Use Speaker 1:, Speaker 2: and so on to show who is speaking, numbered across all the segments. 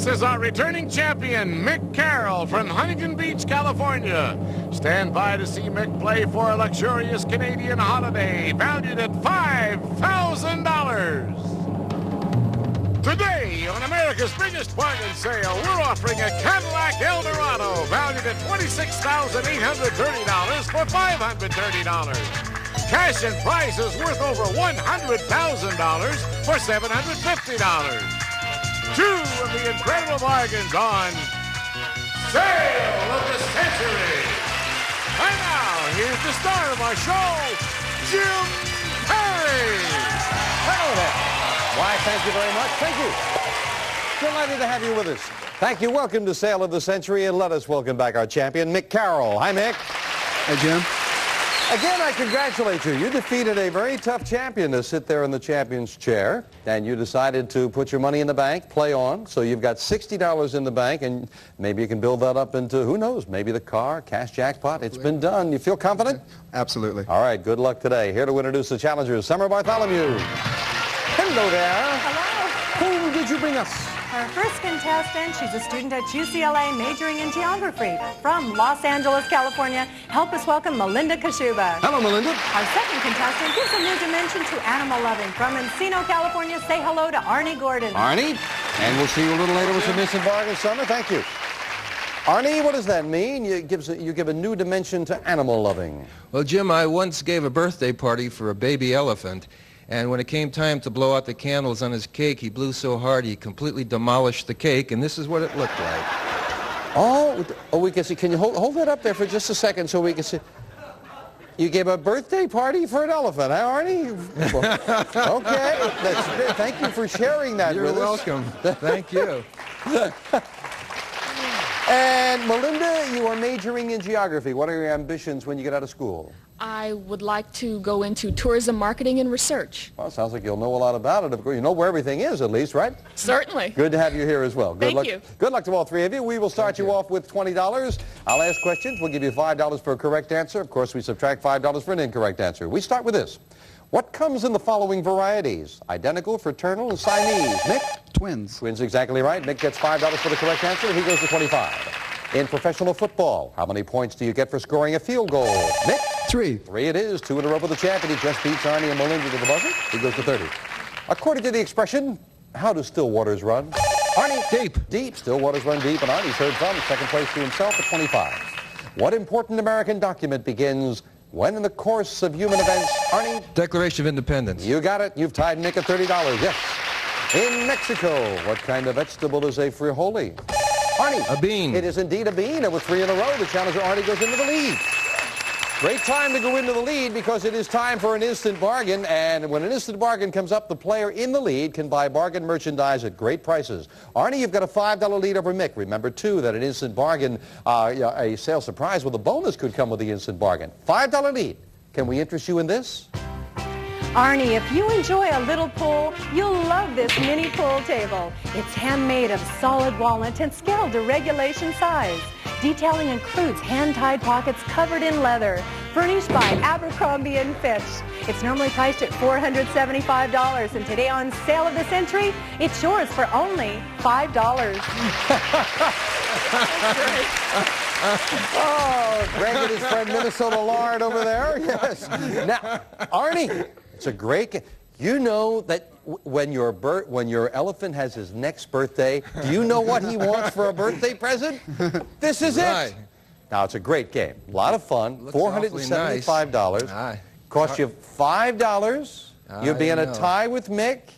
Speaker 1: is our returning champion, Mick Carroll from Huntington Beach, California. Stand by to see Mick play for a luxurious Canadian holiday valued at $5,000. Today, on America's biggest bargain sale, we're offering a Cadillac Eldorado valued at $26,830 for $530. Cash and prizes worth over $100,000 for $750. Two of the incredible bargains on Sale of the Century. And now, here's the star of our show, Jim Perry.
Speaker 2: Hello there. Why, thank you very much. Thank you. Delighted to have you with us. Thank you. Welcome to Sale of the Century, and let us welcome back our champion, Mick Carroll. Hi, Mick.
Speaker 3: Hey, Jim.
Speaker 2: Again, I congratulate you. You defeated a very tough champion to sit there in the champion's chair, and you decided to put your money in the bank, play on, so you've got $60 in the bank, and maybe you can build that up into, who knows, maybe the car, cash jackpot. It's been done. You feel confident?
Speaker 3: Absolutely.
Speaker 2: All right, good luck today. Here to introduce the challengers, Summer Bartholomew. Hello there.
Speaker 4: Hello.
Speaker 2: Whom did you bring us?
Speaker 4: Our first contestant, she's a student at UCLA majoring in geography from Los Angeles, California. Help us welcome Melinda Kashuba.
Speaker 2: Hello, Melinda.
Speaker 4: Our second contestant gives a new dimension to animal loving. From Encino, California, say hello to Arnie Gordon.
Speaker 2: Arnie, and we'll see you a little later with some instant bargain, Summer. Thank you. Arnie, what does that mean? You give a new dimension to animal loving.
Speaker 5: Well, Jim, I once gave a birthday party for a baby elephant. And when it came time to blow out the candles on his cake, he blew so hard he completely demolished the cake, and this is what it looked like.
Speaker 2: Oh, we can see. Can you hold that up there for just a second so we can see? You gave a birthday party for an elephant, huh, Arnie? Okay. That's great. Thank you for sharing that with us.
Speaker 5: You're welcome. Thank you.
Speaker 2: And Melinda, you are majoring in geography. What are your ambitions when you get out of school?
Speaker 6: I would like to go into tourism marketing and research.
Speaker 2: Well, it sounds like you'll know a lot about it. Of course, you know where everything is, at least, right?
Speaker 6: Certainly.
Speaker 2: Good to have you here as well. Good
Speaker 6: Thank
Speaker 2: luck.
Speaker 6: you.
Speaker 2: Good luck to all three of you. We will start you off with $20. I'll ask questions. We'll give you $5 for a correct answer. Of course, we subtract $5 for an incorrect answer. We start with this. What comes in the following varieties? Identical, fraternal, and Siamese. Mick?
Speaker 3: Twins.
Speaker 2: Twins, exactly right. Mick gets $5 for the correct answer. He goes to 25. In professional football, how many points do you get for scoring a field goal? Mick?
Speaker 3: 3.
Speaker 2: 3 it is. 2 in a row for the champion. He just beats Arnie and Melinda to the buzzer. He goes to 30. According to the expression, how do still waters run? Arnie?
Speaker 5: Deep.
Speaker 2: Deep. Still waters run deep, and Arnie's heard from. Second place to himself at 25. What important American document begins when in the course of human events? Arnie?
Speaker 5: Declaration of Independence.
Speaker 2: You got it. You've tied Nick at $30. Yes. In Mexico, what kind of vegetable is a frijoli? Arnie.
Speaker 5: A bean.
Speaker 2: It is indeed a bean, and with 3 in a row, the challenger Arnie goes into the lead. Great time to go into the lead because it is time for an instant bargain, and when an instant bargain comes up, the player in the lead can buy bargain merchandise at great prices. Arnie, you've got a $5 lead over Mick. Remember, too, that an instant bargain, a sale surprise with a bonus could come with the instant bargain. $5 lead. Can we interest you in this?
Speaker 4: Arnie, if you enjoy a little pool, you'll love this mini pool table. It's handmade of solid walnut and scaled to regulation size. Detailing includes hand-tied pockets covered in leather, furnished by Abercrombie & Fitch. It's normally priced at $475, and today on Sale of the Century, it's yours for only $5.
Speaker 2: Oh, Greg and his friend Minnesota Lard over there. Yes. Now, Arnie, it's a great game. You know that when your elephant has his next birthday, do you know what he wants for a birthday present? This is it. Now, it's a great game. A lot of fun. $475.
Speaker 5: Nice.
Speaker 2: Cost you $5. You'll be in a tie with Mick.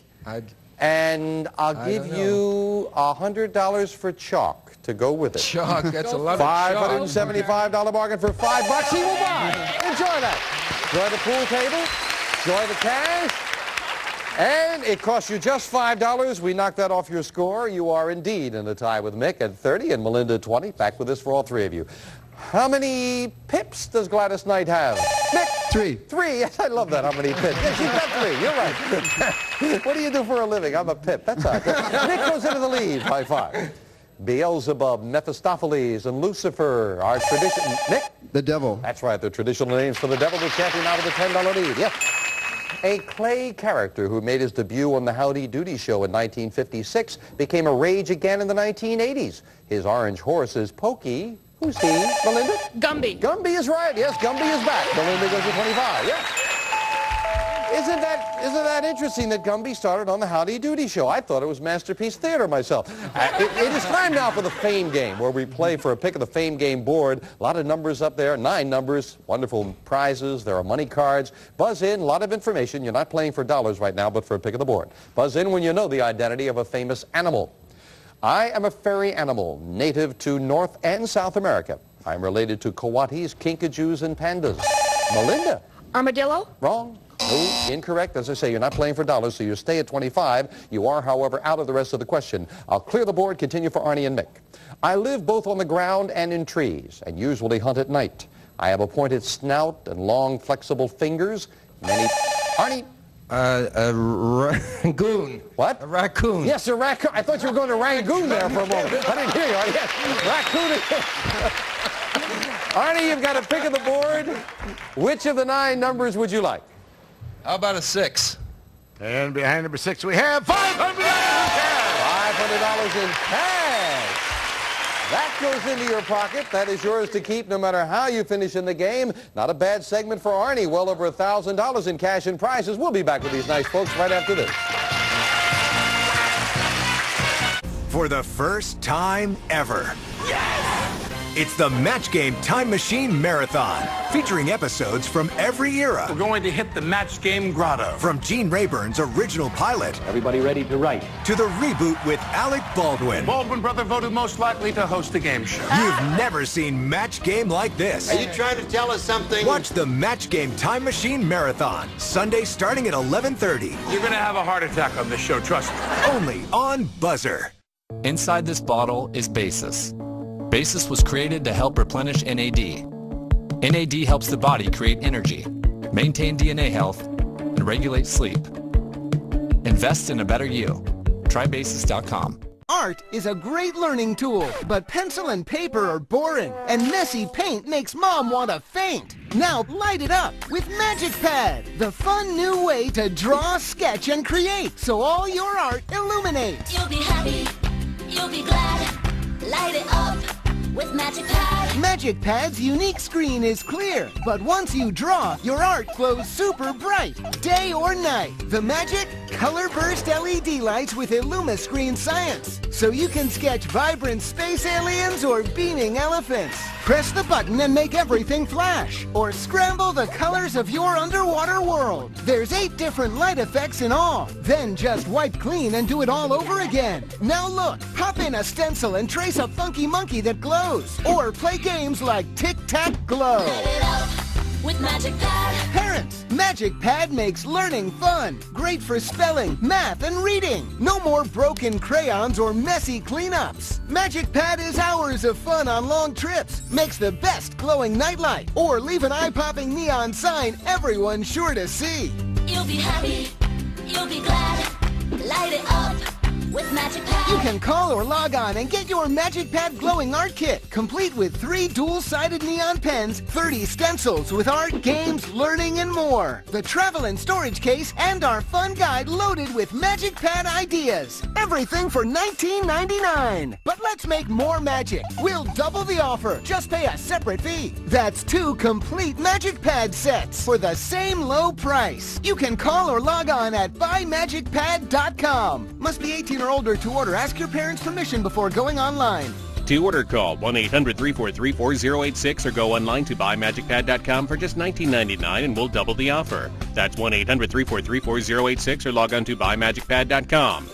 Speaker 2: And I'll give you $100 for chalk to go with it.
Speaker 5: Chalk, that's a lot of chalk.
Speaker 2: $575 bargain for $5 he will buy. Enjoy that. Enjoy the pool table. Enjoy the cash. And it costs you just $5. We knocked that off your score. You are indeed in a tie with Mick at 30 and Melinda at 20. Back with this for all three of you. How many pips does Gladys Knight have? Mick?
Speaker 3: 3.
Speaker 2: 3. Yes, I love that. How many pips? Yes, she's got 3. You're right. What do you do for a living? I'm a pip. That's all right. Nick goes into the lead by 5. Beelzebub, Mephistopheles, and Lucifer are traditional. Nick?
Speaker 3: The devil.
Speaker 2: That's right. The traditional names for the devil. The champion out of the $10 lead. Yes. A clay character who made his debut on the Howdy Doody Show in 1956 became a rage again in the 1980s. His orange horse is Pokey. Who's he, Melinda?
Speaker 6: Gumby.
Speaker 2: Gumby is right. Yes, Gumby is back. Melinda goes to 25. Yes. Isn't that interesting that Gumby started on the Howdy Doody Show? I thought it was Masterpiece Theater myself. It is time now for the Fame Game, where we play for a pick of the Fame Game board. A lot of numbers up there, 9 numbers, wonderful prizes. There are money cards. Buzz in, a lot of information. You're not playing for dollars right now, but for a pick of the board. Buzz in when you know the identity of a famous animal. I am a fairy animal, native to North and South America. I'm related to coatis, kinkajous, and pandas. Melinda.
Speaker 6: Armadillo.
Speaker 2: Wrong. No, incorrect. As I say, you're not playing for dollars, so you stay at 25. You are, however, out of the rest of the question. I'll clear the board, continue for Arnie and Mick. I live both on the ground and in trees, and usually hunt at night. I have a pointed snout and long, flexible fingers. Arnie?
Speaker 5: A raccoon.
Speaker 2: What?
Speaker 5: A raccoon.
Speaker 2: Yes, a raccoon. I thought you were going to Rangoon there for a moment. I didn't hear you. Yes, raccoon. Arnie, you've got a pick of the board. Which of the 9 numbers would you like?
Speaker 5: How about a 6?
Speaker 1: And behind number 6, we have $500 in cash.
Speaker 2: $500 in cash. That goes into your pocket. That is yours to keep no matter how you finish in the game. Not a bad segment for Arnie. Well over $1,000 in cash and prizes. We'll be back with these nice folks right after this.
Speaker 7: For the first time ever. It's the Match Game Time Machine Marathon, featuring episodes from every era.
Speaker 8: We're going to hit the Match Game Grotto.
Speaker 7: From Gene Rayburn's original pilot.
Speaker 9: Everybody ready to write?
Speaker 7: To the reboot with Alec Baldwin.
Speaker 8: Baldwin brother voted most likely to host a game show.
Speaker 7: You've never seen Match Game like this.
Speaker 10: Are you trying to tell us something?
Speaker 7: Watch the Match Game Time Machine Marathon, Sunday starting at 11:30.
Speaker 8: You're going to have a heart attack on this show, trust me.
Speaker 7: Only on Buzzer.
Speaker 11: Inside this bottle is Basis. Basis was created to help replenish NAD. NAD helps the body create energy, maintain DNA health, and regulate sleep. Invest in a better you. Try Basis.com.
Speaker 12: Art is a great learning tool, but pencil and paper are boring, and messy paint makes Mom want to faint. Now light it up with Magic Pad, the fun new way to draw, sketch, and create, so all your art illuminates.
Speaker 13: You'll be happy, you'll be glad, light it up with Magic Pad.
Speaker 12: Magic Pad's unique screen is clear, but once you draw, your art glows super bright, day or night. The Magic Color Burst LED lights with IllumiScreen science, so you can sketch vibrant space aliens or beaming elephants. Press the button and make everything flash, or scramble the colors of your underwater world. There's 8 different light effects in all. Then just wipe clean and do it all over again. Now look, pop in a stencil and trace a funky monkey that glows, or play games like Tic-Tac-Glow.
Speaker 13: Light it up with Magic Pad.
Speaker 12: Parents, Magic Pad makes learning fun. Great for spelling, math, and reading. No more broken crayons or messy cleanups. Magic Pad is hours of fun on long trips. Makes the best glowing nightlight. Or leave an eye-popping neon sign everyone's sure to see.
Speaker 13: You'll be happy, you'll be glad, light it up with Magic Pad.
Speaker 12: You can call or log on and get your Magic Pad glowing art kit, complete with 3 dual-sided neon pens, 30 stencils with art, games, learning, and more. The travel and storage case, and our fun guide loaded with Magic Pad ideas. Everything for $19.99. But let's make more magic. We'll double the offer. Just pay a separate fee. That's 2 complete Magic Pad sets for the same low price. You can call or log on at buymagicpad.com. Must be 18 or older to order. Ask your parents' permission before going online.
Speaker 14: To order, call 1-800-343-4086 or go online to buymagicpad.com for just $19.99 and we'll double the offer. That's 1-800-343-4086 or log on to buymagicpad.com.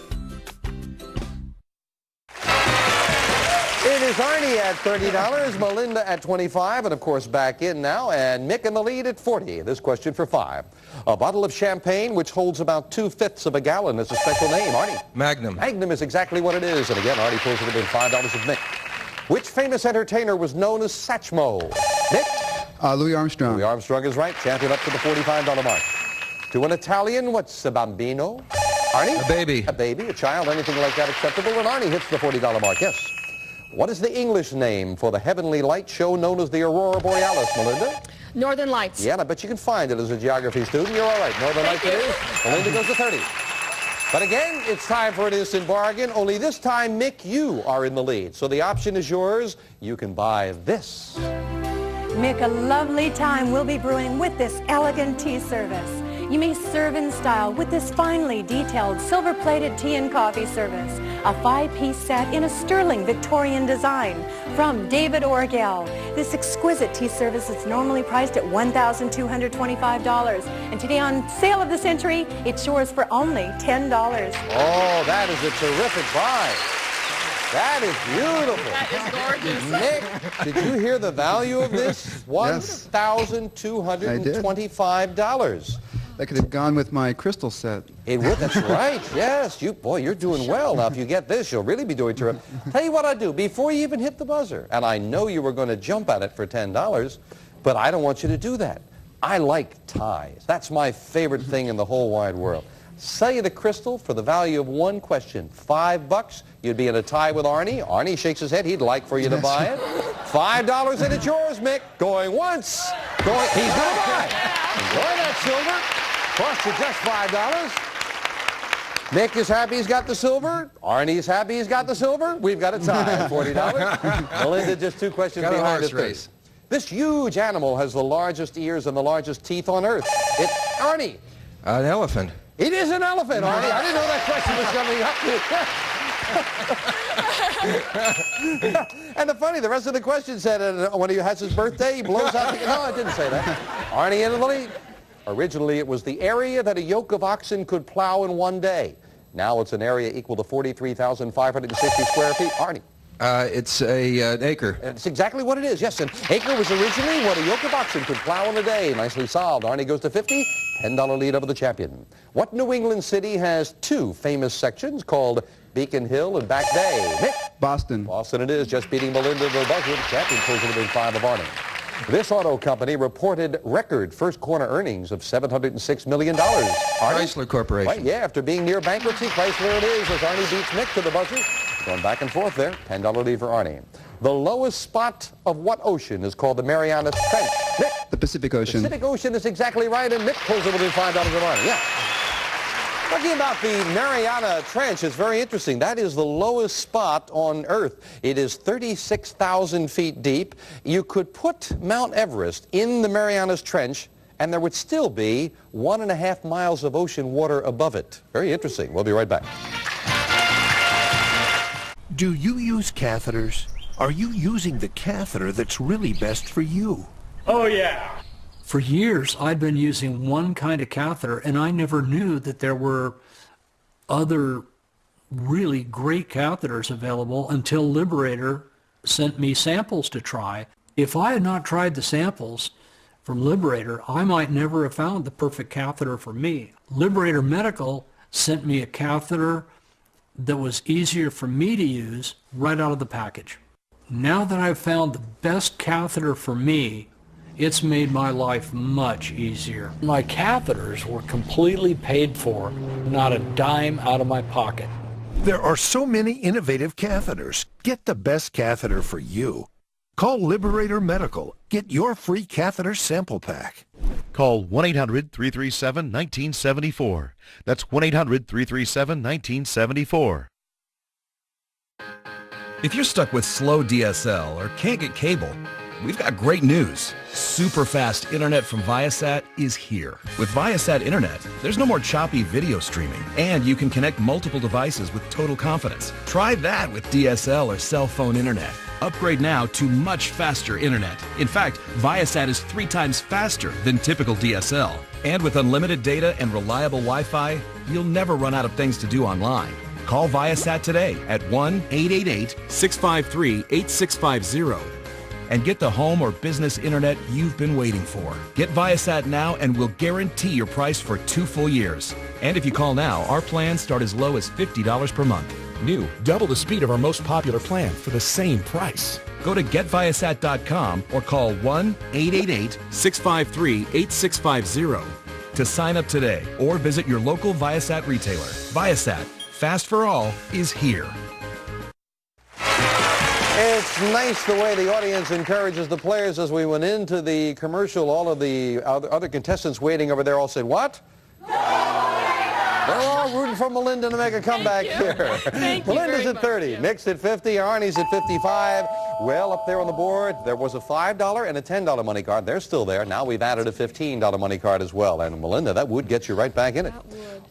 Speaker 2: It is Arnie at $30, Melinda at $25, and of course back in now, and Mick in the lead at $40. This question for $5. A bottle of champagne which holds about 2/5 of a gallon is a special name. Arnie?
Speaker 5: Magnum.
Speaker 2: Magnum is exactly what it is. And again, Arnie pulls it within $5 of Mick. Which famous entertainer was known as Satchmo? Mick?
Speaker 3: Louis Armstrong.
Speaker 2: Louis Armstrong is right. Champion up to the $45 mark. To an Italian, what's a bambino? Arnie?
Speaker 5: A baby.
Speaker 2: A baby, a child, anything like that acceptable. And Arnie hits the $40 mark, yes. What is the English name for the heavenly light show known as the Aurora Borealis, Melinda?
Speaker 6: Northern Lights.
Speaker 2: Yeah, and I bet you can find it as a geography student. You're all right. Northern Lights it is. Melinda goes to 30. But again, it's time for an instant bargain. Only this time, Mick, you are in the lead. So the option is yours. You can buy this.
Speaker 4: Mick, a lovely time will be brewing with this elegant tea service. You may serve in style with this finely detailed silver-plated tea and coffee service. A 5-piece set in a sterling Victorian design from David Orgel. This exquisite tea service is normally priced at $1,225. And today on Sale of the Century, it's yours for only $10.
Speaker 2: Oh, that is a terrific buy. That is beautiful.
Speaker 6: That is gorgeous.
Speaker 2: Mick, did you hear the value of this? $1,225.
Speaker 3: That could have gone with my crystal set.
Speaker 2: It would, that's right. Yes, you're doing well. Now, if you get this, you'll really be doing terrific. Tell you what I'll do, before you even hit the buzzer, and I know you were going to jump at it for $10, but I don't want you to do that. I like ties. That's my favorite thing in the whole wide world. Sell you the crystal for the value of one question. $5, you'd be in a tie with Arnie. Arnie shakes his head. He'd like for you to buy it. $5 and it's yours, Mick. Going once. He's going to buy it. Enjoy that silver. Cost you just $5. Mick is happy he's got the silver. Arnie's happy he's got the silver. We've got a tie at $40. Melinda, just 2 questions
Speaker 5: Got a
Speaker 2: behind
Speaker 5: horse
Speaker 2: us.
Speaker 5: race.
Speaker 2: This huge animal has the largest ears and the largest teeth on Earth. It's Arnie.
Speaker 5: An elephant.
Speaker 2: It is an elephant, Arnie. I didn't know that question was coming up. And the rest of the question said when he has his birthday, he blows out the... No, I didn't say that. Arnie in the lead. Originally, it was the area that a yoke of oxen could plow in one day. Now it's an area equal to 43,560 square feet. Arnie.
Speaker 5: It's an acre.
Speaker 2: It's exactly what it is. Yes, an acre was originally what a yoke of oxen could plow in a day. Nicely solved. Arnie goes to 50. $10 lead over the champion. What New England city has 2 famous sections called Beacon Hill and Back Bay? Mick?
Speaker 3: Boston.
Speaker 2: Boston it is. Just beating Melinda the buzzer. The champion pulls in the big 5 of Arnie. This auto company reported record first quarter earnings of $706 million. Arnie?
Speaker 5: Chrysler Corporation.
Speaker 2: Right, yeah, after being near bankruptcy, Chrysler it is as Arnie beats Mick to the buzzer. Going back and forth there. $10 lead for Arnie. The lowest spot of what ocean is called the Mariana Trench? Mick?
Speaker 3: The Pacific Ocean.
Speaker 2: Pacific Ocean is exactly right, and Mick pulls it within $5 of Arnie. Yeah. Talking about the Mariana Trench is very interesting. That is the lowest spot on Earth. It is 36,000 feet deep. You could put Mount Everest in the Marianas Trench, and there would still be 1.5 miles of ocean water above it. Very interesting. We'll be right back.
Speaker 9: Do you use catheters? Are you using the catheter that's really best for you?
Speaker 15: Oh, yeah. For years, I'd been using one kind of catheter, and I never knew that there were other really great catheters available until Liberator sent me samples to try. If I had not tried the samples from Liberator, I might never have found the perfect catheter for me. Liberator Medical sent me a catheter that was easier for me to use right out of the package. Now that I've found the best catheter for me, it's made my life much easier. My catheters were completely paid for, not a dime out of my pocket.
Speaker 9: There are so many innovative catheters. Get the best catheter for you. Call Liberator Medical. Get your free catheter sample pack.
Speaker 16: Call 1-800-337-1974. That's 1-800-337-1974.
Speaker 17: If you're stuck with slow DSL or can't get cable, we've got great news. Super fast internet from Viasat is here. With Viasat Internet, there's no more choppy video streaming, and you can connect multiple devices with total confidence. Try that with DSL or cell phone internet. Upgrade now to much faster internet. In fact, Viasat is 3 times faster than typical DSL. And with unlimited data and reliable Wi-Fi, you'll never run out of things to do online. Call Viasat today at 1-888-653-8650 and get the home or business internet you've been waiting for. Get Viasat now and we'll guarantee your price for 2 full years. And if you call now, our plans start as low as $50 per month. New, double the speed of our most popular plan for the same price. Go to getviasat.com or call 1-888-653-8650 to sign up today or visit your local Viasat retailer. Viasat, fast for all, is here.
Speaker 2: It's It's nice the way the audience encourages the players. As we went into the commercial, all of the other contestants waiting over there all said, what? They're all rooting for Melinda to make a comeback here. Melinda's at 30, Mick's at 50, Arnie's at 55. Well, up there on the board, there was a $5 and a $10 money card. They're still there. Now we've added a $15 money card as well. And Melinda, that would get you right back in it.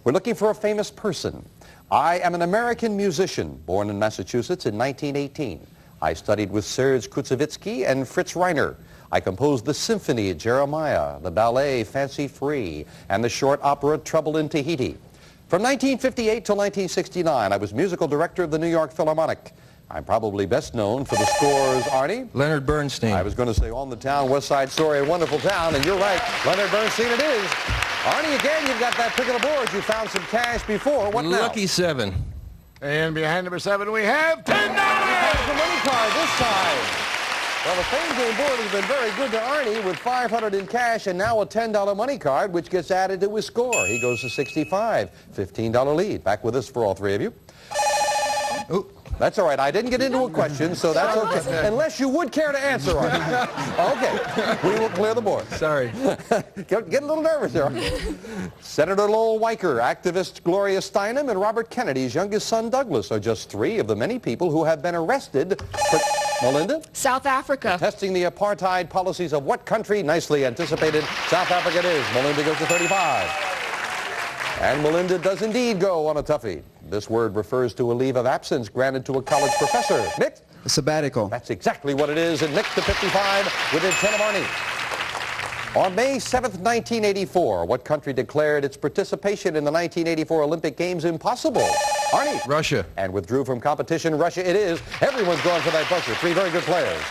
Speaker 2: We're looking for a famous person. I am an American musician, born in Massachusetts in 1918. I studied with Serge Kutsevitsky and Fritz Reiner. I composed the symphony Jeremiah, the ballet Fancy Free, and the short opera Trouble in Tahiti. From 1958 till 1969, I was musical director of the New York Philharmonic. I'm probably best known for the scores, Arnie.
Speaker 5: Leonard Bernstein.
Speaker 2: I was going to say On the Town, West Side Story, A Wonderful Town, and you're right, Leonard Bernstein it is. Arnie, again, you've got that pick of the board. You found some cash before. What now?
Speaker 5: Lucky 7.
Speaker 1: And behind number 7, we have $10.
Speaker 2: The money card this time. Well, the Fame Game board has been very good to Arnie with $500 in cash and now a $10 money card, which gets added to his score. He goes to 65, $15 lead. Back with us for all three of you. Ooh, that's all right. I didn't get into a question, so that's okay. Unless you would care to answer, Arnie. Okay, we will clear the board.
Speaker 5: Sorry.
Speaker 2: Get a little nervous there. Senator Lowell Weicker, activist Gloria Steinem, and Robert Kennedy's youngest son, Douglas, are just 3 of the many people who have been arrested for... Melinda?
Speaker 6: South Africa.
Speaker 2: Testing the apartheid policies of what country? Nicely anticipated. South Africa it is. Melinda goes to 35. And Melinda does indeed go on a toughie. This word refers to a leave of absence granted to a college professor. Mick?
Speaker 3: A sabbatical.
Speaker 2: That's exactly what it is. And Mick to 55 within 10 of Arnie. On May 7th, 1984, what country declared its participation in the 1984 Olympic Games impossible? Arnie.
Speaker 5: Russia.
Speaker 2: And withdrew from competition. Russia it is. Everyone's going for that buzzer. 3 very good players.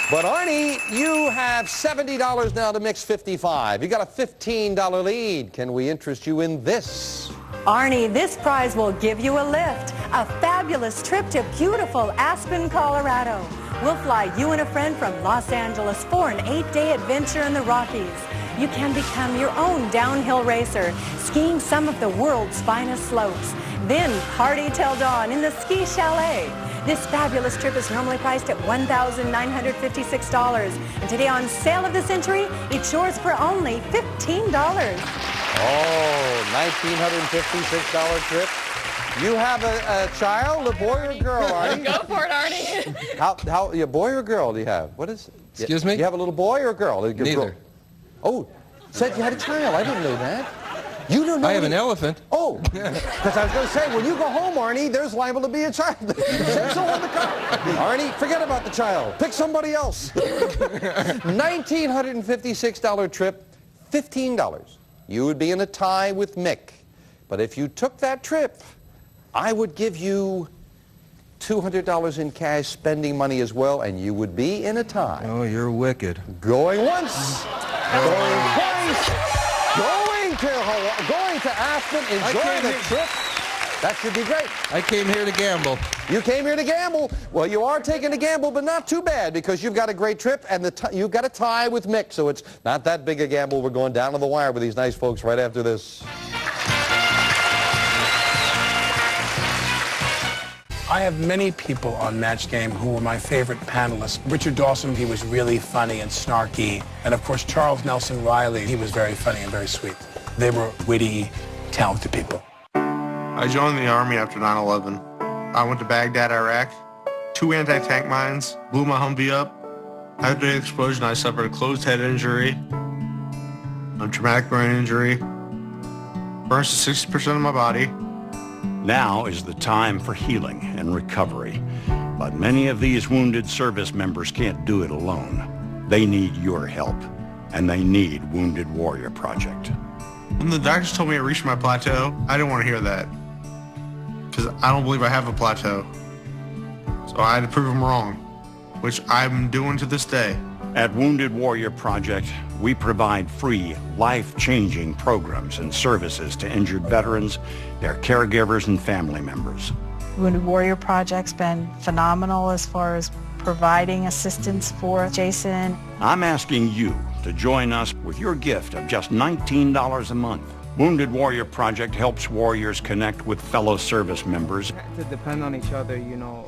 Speaker 2: But Arnie, you have $70 now to Mick's 55. You got a $15 lead. Can we interest you in this?
Speaker 4: Arnie, this prize will give you a lift. A fabulous trip to beautiful Aspen, Colorado. We'll fly you and a friend from Los Angeles for an 8-day adventure in the Rockies. You can become your own downhill racer, skiing some of the world's finest slopes. Then party till dawn in the ski chalet. This fabulous trip is normally priced at $1,956. And today on Sale of the Century, it's yours for only $15.
Speaker 2: Oh, $1,956 trip. You have a child, a boy or a girl, Arnie?
Speaker 6: Go for it, Arnie.
Speaker 2: How, a boy or a girl do you have? What is?
Speaker 5: Excuse me?
Speaker 2: You have a little boy or a girl?
Speaker 5: Neither.
Speaker 2: Oh, said you had a child. I didn't know that. You don't know.
Speaker 5: I have an elephant.
Speaker 2: Oh, because I was going to say, when you go home, Arnie, there's liable to be a child. Say so on the car. Arnie, forget about the child. Pick somebody else. $1,956 trip, $15. You would be in a tie with Mick. But if you took that trip, I would give you $200 in cash spending money as well, and you would be in a tie.
Speaker 5: Oh, you're wicked.
Speaker 2: Going once, going twice, going to Aspen, enjoy the trip. That should be great.
Speaker 5: I came here to gamble.
Speaker 2: You came here to gamble. Well, you are taking a gamble, but not too bad because you've got a great trip and you've got a tie with Mick, so it's not that big a gamble. We're going down to the wire with these nice folks right after this.
Speaker 8: I have many people on Match Game who were my favorite panelists. Richard Dawson, he was really funny and snarky. And of course, Charles Nelson Riley, he was very funny and very sweet. They were witty, talented people.
Speaker 16: I joined the Army after 9/11. I went to Baghdad, Iraq. 2 anti-tank mines blew my Humvee up. After the explosion, I suffered a closed head injury, a traumatic brain injury, burns to 60% of my body.
Speaker 18: Now is the time for healing and recovery. But many of these wounded service members can't do it alone. They need your help, and they need Wounded Warrior Project.
Speaker 16: When the doctors told me I reached my plateau, I didn't want to hear that. Because I don't believe I have a plateau. So I had to prove them wrong, which I'm doing to this day.
Speaker 18: At Wounded Warrior Project, we provide free, life-changing programs and services to injured veterans, their caregivers, and family members.
Speaker 19: Wounded Warrior Project's been phenomenal as far as providing assistance for Jason.
Speaker 18: I'm asking you to join us with your gift of just $19 a month. Wounded Warrior Project helps warriors connect with fellow service members.
Speaker 20: To depend on each other, you know.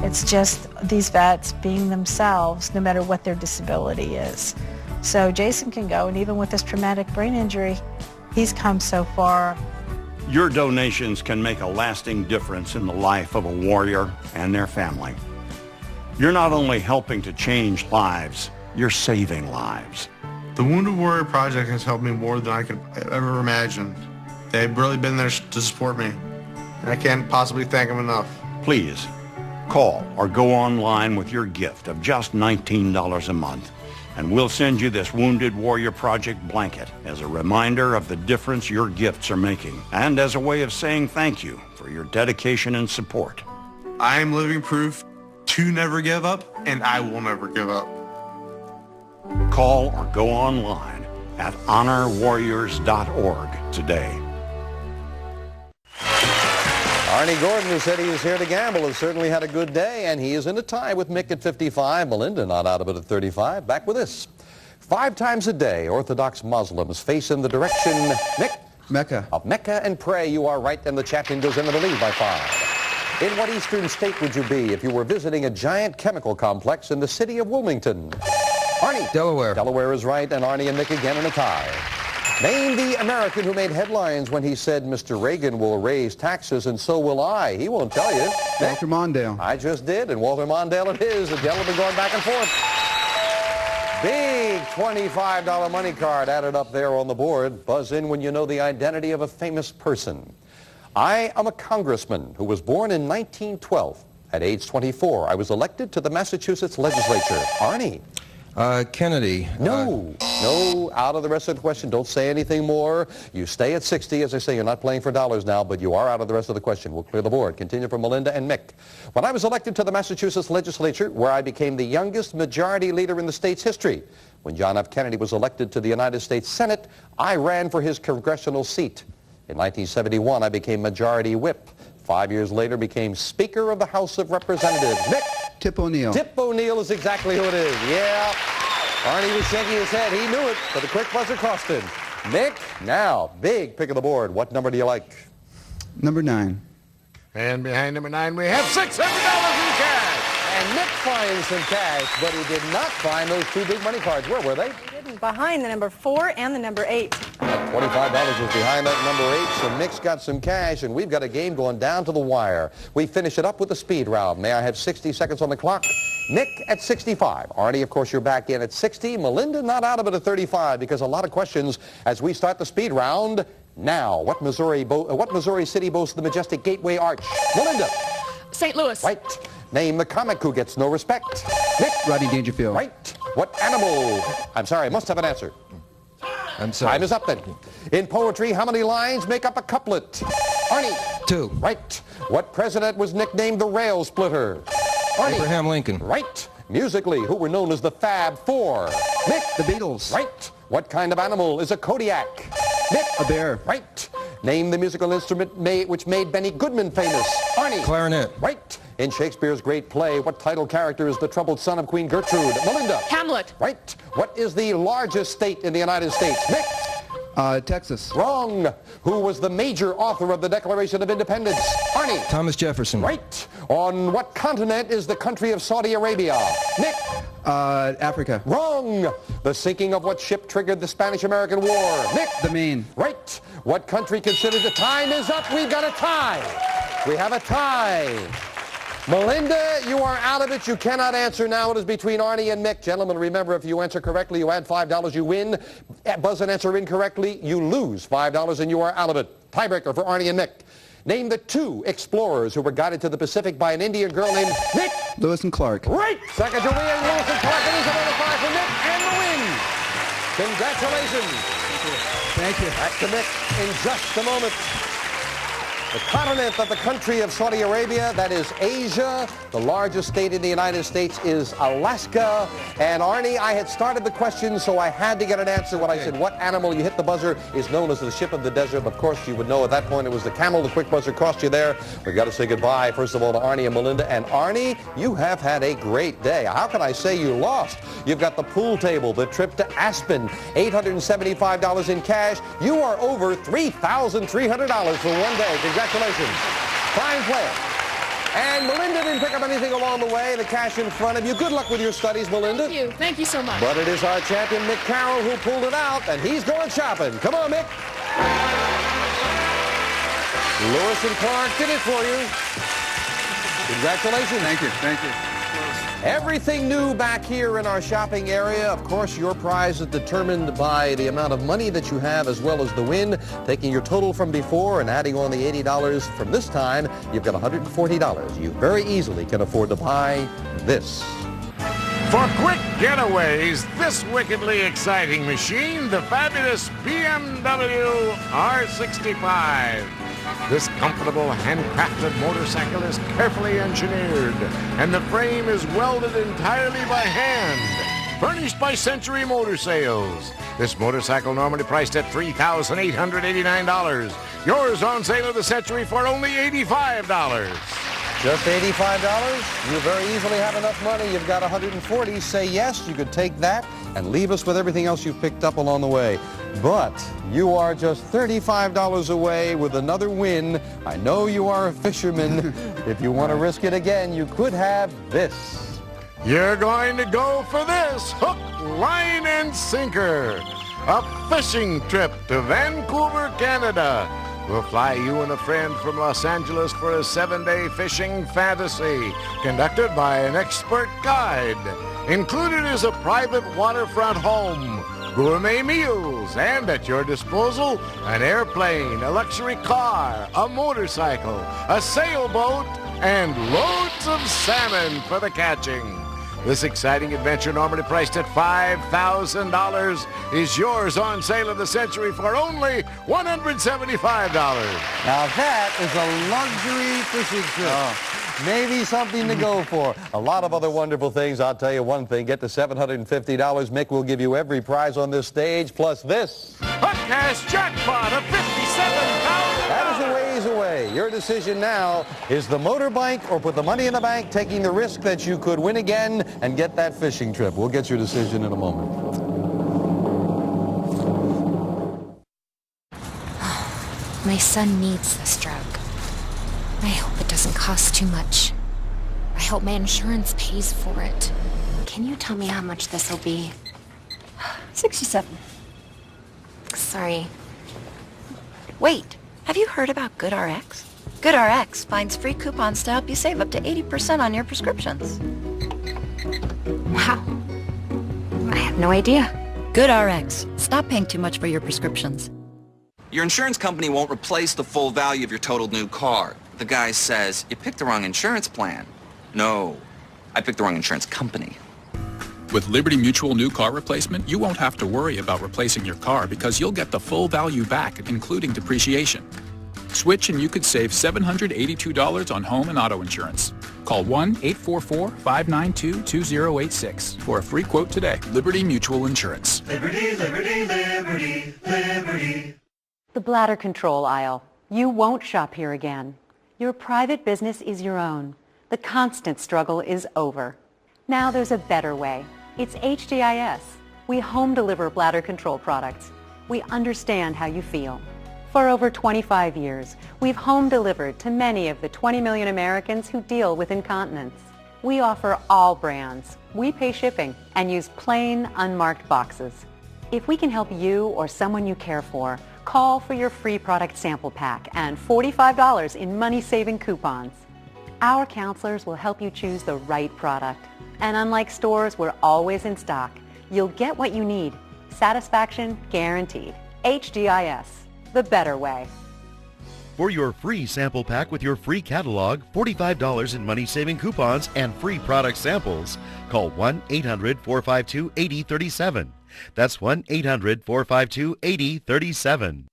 Speaker 19: It's just these vets being themselves, no matter what their disability is. So Jason can go, and even with his traumatic brain injury, he's come so far.
Speaker 18: Your donations can make a lasting difference in the life of a warrior and their family. You're not only helping to change lives, you're saving lives.
Speaker 16: The Wounded Warrior Project has helped me more than I could ever imagine. They've really been there to support me, and I can't possibly thank them enough.
Speaker 18: Please, call or go online with your gift of just $19 a month, and we'll send you this Wounded Warrior Project blanket as a reminder of the difference your gifts are making, and as a way of saying thank you for your dedication and support.
Speaker 16: I am living proof to never give up, and I will never give up.
Speaker 18: Call or go online at honorwarriors.org today.
Speaker 2: Arnie Gordon, who said he was here to gamble, has certainly had a good day, and he is in a tie with Mick at 55. Melinda not out of it at 35. Back with this. 5 times a day, Orthodox Muslims face in the direction, Mick?
Speaker 3: Mecca.
Speaker 2: Of Mecca and pray. You are right, and the champion goes into the lead by 5. In what eastern state would you be if you were visiting a giant chemical complex in the city of Wilmington? Arnie.
Speaker 5: Delaware.
Speaker 2: Delaware is right, and Arnie and Mick again in a tie. Name the American who made headlines when he said, Mr. Reagan will raise taxes and so will I. He won't tell you.
Speaker 3: Walter Mondale.
Speaker 2: I just did, and Walter Mondale it is. The gentleman going back and forth. Big $25 money card added up there on the board. Buzz in when you know the identity of a famous person. I am a congressman who was born in 1912. At age 24, I was elected to the Massachusetts legislature. Arnie.
Speaker 5: Kennedy.
Speaker 2: No, out of the rest of the question. Don't say anything more. You stay at 60. As I say, you're not playing for dollars now, but you are out of the rest of the question. We'll clear the board. Continue for Melinda and Mick. When I was elected to the Massachusetts legislature, where I became the youngest majority leader in the state's history, when John F. Kennedy was elected to the United States Senate, I ran for his congressional seat. In 1971, I became majority whip. 5 years later, became Speaker of the House of Representatives. Mick?
Speaker 3: Tip O'Neill.
Speaker 2: Tip O'Neill is exactly who it is. Yeah. Arnie was shaking his head. He knew it, but the quick buzzer cost him. Mick, now, big pick of the board. What number do you like?
Speaker 3: Number 9.
Speaker 1: And behind number 9, we have $600 in cash.
Speaker 2: And Mick finds some cash, but he did not find those 2 big money cards. Where were they?
Speaker 4: He didn't. Behind the number 4 and the number 8.
Speaker 2: $25 was behind that number 8, so Mick's got some cash, and we've got a game going down to the wire. We finish it up with a speed round. May I have 60 seconds on the clock? Mick at 65. Arnie, of course, you're back in at 60. Melinda not out of it at 35 because a lot of questions as we start the speed round now. What Missouri city boasts the majestic Gateway Arch? Melinda.
Speaker 6: St. Louis.
Speaker 2: Right. Name the comic who gets no respect. Mick.
Speaker 3: Rodney Dangerfield.
Speaker 2: Right. What animal? I'm sorry, I must have an answer.
Speaker 5: I'm sorry.
Speaker 2: Time is up then. In poetry, how many lines make up a couplet? Arnie.
Speaker 5: 2.
Speaker 2: Right. What president was nicknamed the Rail Splitter? Arnie.
Speaker 5: Abraham Lincoln.
Speaker 2: Right. Musically, who were known as the Fab Four? Mick.
Speaker 3: The Beatles.
Speaker 2: Right. What kind of animal is a Kodiak? Mick.
Speaker 3: A bear.
Speaker 2: Right. Name the musical instrument which made Benny Goodman famous. Arnie.
Speaker 5: Clarinet.
Speaker 2: Right. In Shakespeare's great play, what title character is the troubled son of Queen Gertrude? Melinda.
Speaker 6: Hamlet.
Speaker 2: Right. What is the largest state in the United States? Mick.
Speaker 3: Texas.
Speaker 2: Wrong. Who was the major author of the Declaration of Independence? Arnie.
Speaker 5: Thomas Jefferson.
Speaker 2: Right. On what continent is the country of Saudi Arabia? Mick.
Speaker 3: Africa.
Speaker 2: Wrong. The sinking of what ship triggered the Spanish-American War? Mick.
Speaker 3: The Maine.
Speaker 2: Right. What country considers the time is up? We've got a tie. We have a tie. Melinda, you are out of it. You cannot answer now. It is between Arnie and Mick. Gentlemen, remember, if you answer correctly, you add $5, you win. Buzz and answer incorrectly, you lose $5, and you are out of it. Tiebreaker for Arnie and Mick. Name the 2 explorers who were guided to the Pacific by an Indian girl named Mick.
Speaker 3: Lewis and Clark.
Speaker 2: Right. Second to win, Lewis and Clark. It is another 5 for Mick and the win. Congratulations.
Speaker 3: Thank you.
Speaker 2: Back to Mick in just a moment. The continent of the country of Saudi Arabia, that is Asia. The largest state in the United States is Alaska. And Arnie, I had started the question, so I had to get an answer when I said, what animal, you hit the buzzer, is known as the ship of the desert. Of course, you would know at that point it was the camel. The quick buzzer cost you there. We've got to say goodbye, first of all, to Arnie and Melinda. And Arnie, you have had a great day. How can I say you lost? You've got the pool table, the trip to Aspen, $875 in cash. You are over $3,300 for one day. Congratulations. Fine player. And Melinda didn't pick up anything along the way. The cash in front of you. Good luck with your studies, Melinda.
Speaker 6: Thank you. Thank you so much.
Speaker 2: But it is our champion, Mick Carroll, who pulled it out, and he's going shopping. Come on, Mick. Lewis and Clark did it for you. Congratulations.
Speaker 3: Thank you. Thank you.
Speaker 2: Everything new back here in our shopping area. Of course, your prize is determined by the amount of money that you have as well as the win. Taking your total from before and adding on the $80 from this time, you've got $140. You very easily can afford to buy this.
Speaker 1: For quick getaways, this wickedly exciting machine, the fabulous BMW R65. This comfortable, handcrafted motorcycle is carefully engineered, and the frame is welded entirely by hand. Furnished by Century Motor Sales. This motorcycle normally priced at $3,889. Yours on sale at the Century for only $85.
Speaker 2: Just $85? You very easily have enough money. You've got $140. Say yes, you could take that and leave us with everything else you've picked up along the way. But you are just $35 away with another win. I know you are a fisherman. If you want to risk it again, you could have this.
Speaker 1: You're going to go for this hook, line, and sinker. A fishing trip to Vancouver, Canada. We'll fly you and a friend from Los Angeles for a 7-day fishing fantasy conducted by an expert guide. Included is a private waterfront home, gourmet meals, and at your disposal, an airplane, a luxury car, a motorcycle, a sailboat, and loads of salmon for the catching. This exciting adventure, normally priced at $5,000, is yours on sale at the Century for only $175.
Speaker 2: Now that is a luxury fishing trip. Maybe something to go for. A lot of other wonderful things. I'll tell you one thing. Get to $750. Mick will give you every prize on this stage, plus this.
Speaker 1: A cash jackpot of $57,000.
Speaker 2: That is a ways away. Your decision now is the motorbike or put the money in the bank, taking the risk that you could win again and get that fishing trip. We'll get your decision in a moment.
Speaker 20: My son needs this drug. I hope it doesn't cost too much. I hope my insurance pays for it. Can you tell me how much this will be?
Speaker 21: 67.
Speaker 20: Sorry.
Speaker 21: Wait, have you heard about GoodRx? GoodRx finds free coupons to help you save up to 80% on your prescriptions.
Speaker 20: Wow. I had no idea.
Speaker 21: GoodRx. Stop paying too much for your prescriptions.
Speaker 22: Your insurance company won't replace the full value of your totaled new car. The guy says, you picked the wrong insurance plan. No, I picked the wrong insurance company.
Speaker 23: With Liberty Mutual new car replacement, you won't have to worry about replacing your car because you'll get the full value back, including depreciation. Switch and you could save $782 on home and auto insurance. Call 1-844-592-2086 for a free quote today. Liberty Mutual Insurance.
Speaker 24: Liberty, liberty, liberty, liberty.
Speaker 4: The bladder control aisle. You won't shop here again. Your private business is your own. The constant struggle is over. Now there's a better way. It's HDIS. We home deliver bladder control products. We understand how you feel. For over 25 years, we've home delivered to many of the 20 million Americans who deal with incontinence. We offer all brands. We pay shipping and use plain, unmarked boxes. If we can help you or someone you care for, call for your free product sample pack and $45 in money-saving coupons. Our counselors will help you choose the right product. And unlike stores, we're always in stock. You'll get what you need. Satisfaction guaranteed. HDIS, the better way.
Speaker 25: For your free sample pack with your free catalog, $45 in money-saving coupons, and free product samples, call 1-800-452-8037. That's 1-800-452-8037.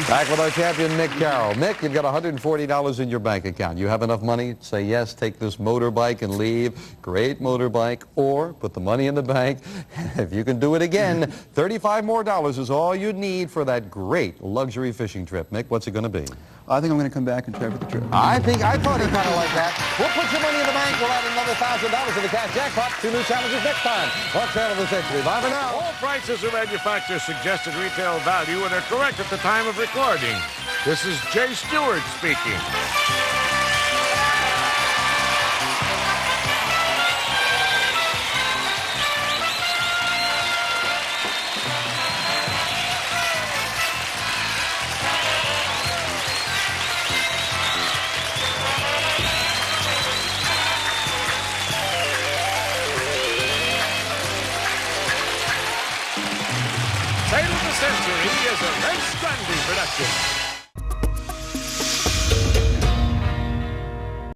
Speaker 2: Back with our champion, Mick Carroll. Mick, you've got $140 in your bank account. You have enough money to say yes, take this motorbike and leave. Great motorbike. Or put the money in the bank. If you can do it again, $35 more is all you need for that great luxury fishing trip. Mick, what's it going to be?
Speaker 3: I think I'm going to come back and try for the trip.
Speaker 2: I thought he kind of like that. We'll put your money in the bank. We'll add another $1,000 in the cash jackpot. 2 new challenges next time. On Channel of the Century. Bye for now.
Speaker 1: All prices are manufacturer suggested retail value and are correct at the time of recording. This is Jay Stewart speaking. Sale of the Century is a Vince Grundy production.